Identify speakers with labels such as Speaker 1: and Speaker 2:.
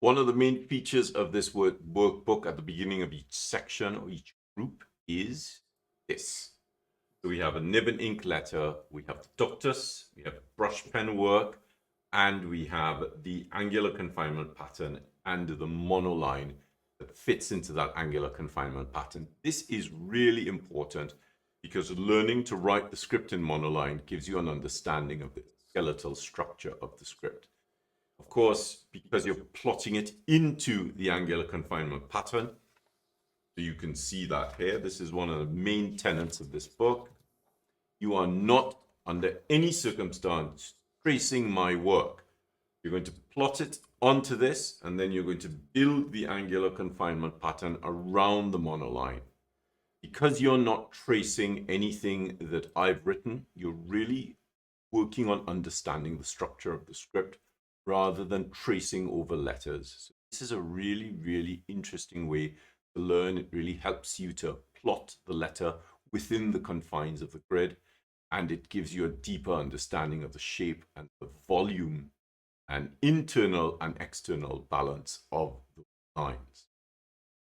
Speaker 1: One of the main features of this workbook at the beginning of each section or each group is this. So we have a Nib&Ink letter, we have the Ductus, we have Brushpen work, and we have the Angular Confinement pattern and the monoline that fits into that Angular Confinement pattern. This is really important because learning to write the script in monoline gives you an understanding of the skeletal structure of the script. Of course, because you're plotting it into the Angular Confinement pattern, so you can see that here. This is one of the main tenets of this book. You are not, under any circumstance, tracing my work. You're going to plot it onto this, and then you're going to build the Angular Confinement pattern around the monoline. Because you're not tracing anything that I've written, you're really working on understanding the structure of the script rather than tracing over letters. So this is a really, really interesting way to learn. It really helps you to plot the letter within the confines of the grid, and it gives you a deeper understanding of the shape and the volume and internal and external balance of the lines.